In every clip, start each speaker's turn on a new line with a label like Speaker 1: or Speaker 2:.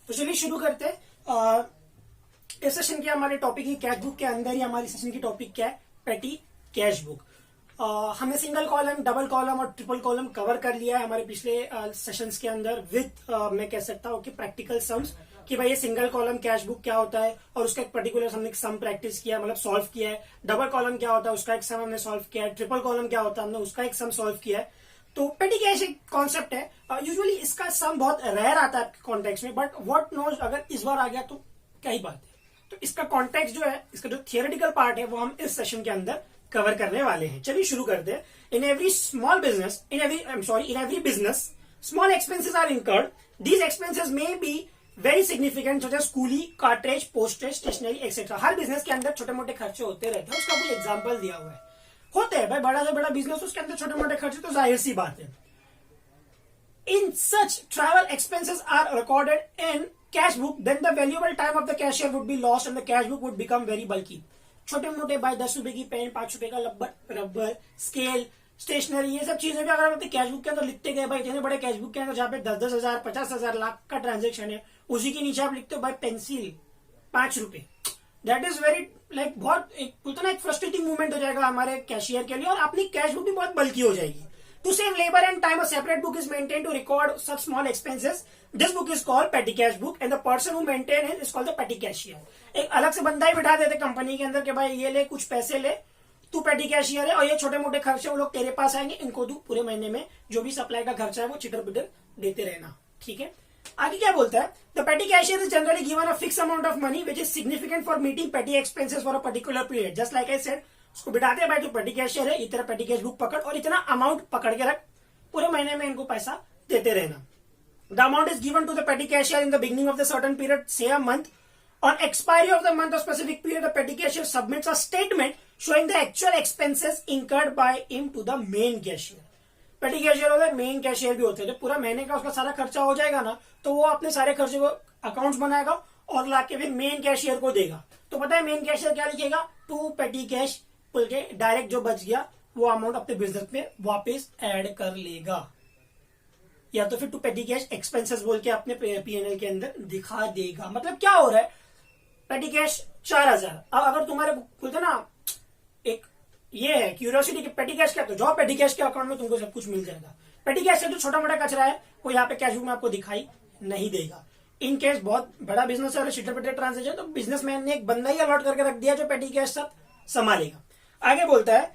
Speaker 1: तो चलिए शुरू करते हैं। इस सेशन की हमारे टॉपिक है कैश बुक के अंदर ही हमारी सेशन की टॉपिक क्या है, पेटी कैश बुक। हमने सिंगल कॉलम, डबल कॉलम और ट्रिपल कॉलम कवर कर लिया है हमारे पिछले सेशंस के अंदर विद मैं कह सकता हूँ कि प्रैक्टिकल सम्स, कि भाई ये सिंगल कॉलम कैश बुक क्या होता है और उसका एक पर्टिकुलर हमने सम प्रैक्टिस किया, मतलब सॉल्व किया है। डबल कॉलम क्या होता है उसका एक सम हमने सॉल्व किया है। ट्रिपल कॉलम क्या होता है हमने उसका एक सम सॉल्व किया है। तो पेटी कैश एक कॉन्सेप्ट है। यूजुअली इसका सम बहुत रेयर आता है आपके कॉन्टेक्स्ट में, बट व्हाट नोज अगर इस बार आ गया तो क्या ही बात है। तो इसका कॉन्टेक्स्ट जो है, इसका जो थियोरेटिकल पार्ट है वो हम इस सेशन के अंदर कवर करने वाले हैं। चलिए शुरू करते हैं। In every small business, in every business small expenses are incurred. These expenses may be very significant, such as coolie, cartridge, postage, stationery etcetera. हर बिजनेस के अंदर छोटे मोटे खर्चे होते रहते हैं। उसका कोई एग्जाम्पल दिया हुआ है, होते हैं भाई, बड़ा से बड़ा बिजनेस उसके अंदर छोटे मोटे खर्चे तो जाहिर सी बात है। In such travel expenses are recorded in cash book, then the valuable time of the cashier would be lost and the cash book would become very bulky. छोटे मोटे भाई 10 रुपए की पेन, 5 रुपए का रबर, स्केल, स्टेशनरी, ये सब चीजें भी अगर हम कैश बुक के अंदर लिखते गए भाई, इतने बड़े कैश बुक के अंदर जहाँ पे 10-10 हजार, 50,000, लाख का ट्रांजेक्शन है, उसी के नीचे आप लिखते हो भाई पेंसिल 5 रुपए। दैट इज वेरी लाइक बहुत उतना एक फ्रस्ट्रेटिंग मूवमेंट हो जाएगा हमारे कैशियर के लिए, और अपनी कैश बुक भी बहुत बल्कि हो जाएगी। To save labour and time, a separate book is maintain to record such small expenses. This book is called petty cash book and the person who maintain it is called the petty cashier. एक अलग से बंदा ही बिठा देते company के अंदर कि भाई ये ले, कुछ पैसे ले, तू पेटी कैशियर है, और ये छोटे मोटे खर्चे वो लोग तेरे पास आएंगे, इनको तू पूरे महीने में जो भी सप्लाई का खर्चा है वो चिटर पिटर देते रहना। ठीक है, आगे क्या बोलता है, the petty cashier is generally given a fix amount of money which is significant for meeting petty expenses for a particular period. Just like I said, उसको बिठाते हैं भाई तू पेटी कैशियर है, इतना पेटी कैश बुक पकड़ और इतना अमाउंट पकड़ के रख, पूरे महीने में इनको पैसा देते रहना। The amount is given to the petty cashier in the beginning of the certain period, say a month. On expiry of the month or specific period, the petty cashier submits a statement showing the actual expenses incurred by him to the main cashier. पेटी cashier होता है, main cashier भी होते हैं। जब पूरा महीने का उसका सारा खर्चा हो जाएगा ना, तो वो अपने सारे खर्चे को अकाउंट्स बनाएगा और लाके फिर मेन कैशियर को देगा। तो पता है मेन कैशियर क्या लिखेगा, टू पेटी कैश बोल के डायरेक्ट जो बच गया वो अमाउंट अपने बिजनेस में वापस ऐड कर लेगा, या तो फिर टू पेटी कैश एक्सपेंसेस बोल के अपने पीएनएल के अंदर दिखा देगा। मतलब क्या हो रहा है, पेटी कैश 4,000। अब अगर तुम्हारे बोलते ना एक ये है क्यूरियोसिटी कि पेटी कैश क्या, तो जाओ पेटी कैश के अकाउंट में तुमको सब कुछ मिल जाएगा। पेटी कैश से जो छोटा मोटा कचरा है वो यहाँ पे कैश बुक में आपको दिखाई नहीं देगा। इन केस बहुत बड़ा बिजनेस है और शिटर पिटर ट्रांजेक्शन, तो बिजनेसमैन ने एक बंदा ही अलॉट करके रख दिया जो पेटी कैश सब संभालेगा। आगे बोलता है,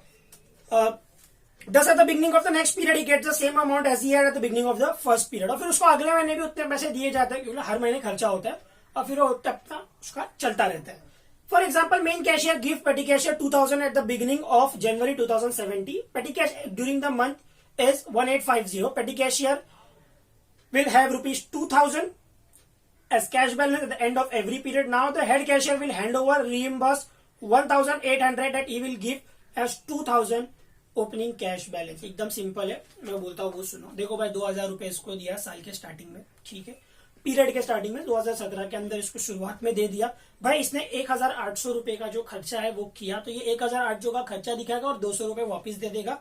Speaker 1: thus at the beginning of the next period he gets the same amount as he had at the beginning of the first period। और फिर उसको अगले महीने भी उतने पैसे दिए जाते हैं क्योंकि हर महीने खर्चा होता है और फिर वो अपना उसका चलता रहता है। For example, main cashier give petty cashier 2,000 at the beginning of January 2070। Petty cash during the month is 1850। Petty cashier will have ₹2,000 as cash balance at the end of every period. Now the head cashier will hand over reimburse 1,800 that he will give as 2,000 opening cash balance. एकदम simple है, मैं बोलता हूँ वो सुनो। देखो भाई 2,000 रुपए इसको दिया साल के स्टार्टिंग में, ठीक है, पीरियड के स्टार्टिंग में 2017 के अंदर इसको शुरुआत में दे दिया भाई। इसने 1,800 रुपए का जो खर्चा है वो किया, तो ये 1,800 का खर्चा दिखाएगा और 200 रुपए वापिस दे देगा,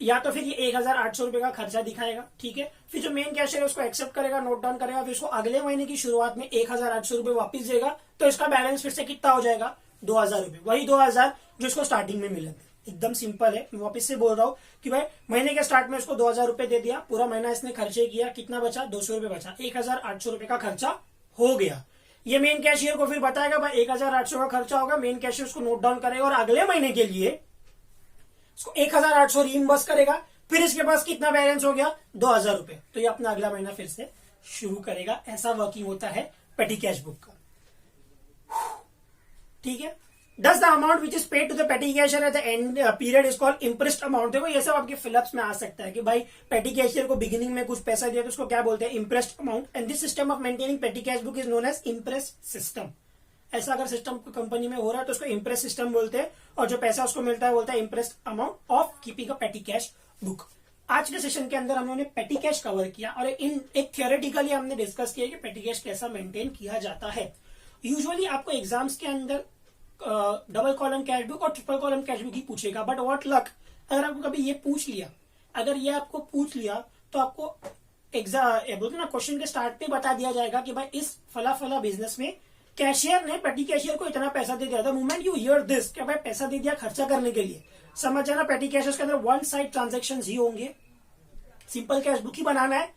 Speaker 1: या तो फिर ये 1,800 रुपए का खर्चा दिखाएगा। ठीक है, फिर जो मेन कैशियर है उसको एक्सेप्ट करेगा, नोट डाउन करेगा, फिर उसको अगले महीने की शुरुआत में 1,800 रुपए वापिस देगा, तो इसका बैलेंस फिर से कितना हो जाएगा, 2,000 रुपए, वही 2,000 जो इसको स्टार्टिंग में मिले। एकदम सिंपल है, मैं वापस से बोल रहा हूँ कि भाई महीने के स्टार्ट में इसको 2,000 रुपए दे दिया, पूरा महीना इसने खर्चे किया, कितना बचा, 200 रुपए बचा, 1,800 रुपए का खर्चा हो गया। ये मेन कैशियर को फिर बताएगा भाई 1,800 का खर्चा होगा, मेन कैशियर उसको नोट डाउन करेगा और अगले महीने के लिए इसको 1,800 रीइंबर्स करेगा। फिर इसके पास कितना बैलेंस हो गया, 2,000 रुपए, तो ये अपना अगला महीना फिर से शुरू करेगा। ऐसा वर्किंग होता है पेटी कैश बुक का। ठीक है, Does the amount which is paid to the petty cashier at the end period is called impressed amount। देखो ये सब आपके फिलअप्स में आ सकता है कि भाई पेटी कैशियर को बिगिनिंग में कुछ पैसा दिया तो उसको क्या बोलते हैं, impressed amount। And this system of maintaining petty cash book is known as impress system. ऐसा अगर सिस्टम कंपनी में हो रहा है तो उसको impress सिस्टम बोलते हैं, और जो पैसा उसको मिलता है बोलता है impressed amount of keeping a पेटी कैश बुक। आज के सेशन के अंदर हमने पेटी कैश कवर किया और एक थियोरेटिकली हमने डिस्कस किया कि पेटी कैश कैसा मेंटेन किया जाता है। यूजुअली आपको एग्जाम्स के अंदर डबल कॉलम कैश बुक और ट्रिपल कॉलम कैश बुक ही पूछेगा, बट व्हाट लक, अगर आपको कभी ये पूछ लिया, अगर ये आपको पूछ लिया तो आपको बोलते ना क्वेश्चन के स्टार्ट पे बता दिया जाएगा कि भाई इस फला फला बिजनेस में कैशियर ने पेटी कैशियर को इतना पैसा दे दिया था। मोमेंट यू हियर दिस क्या भाई पैसा दे दिया खर्चा करने के लिए, समझ जाना पेटी कैशियर के अंदर वन साइड ट्रांजेक्शन ही होंगे। सिंपल कैश बुक ही बनाना है,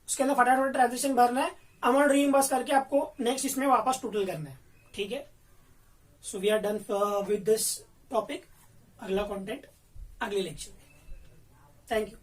Speaker 1: उसके अंदर फटाफट ट्रांजेक्शन भरना है, अमाउंट रीइंबर्स करके आपको नेक्स्ट इसमें वापस टोटल करना है। ठीक है, so we are done with this topic. अगला कंटेंट अगले लेक्चर में। Thank you.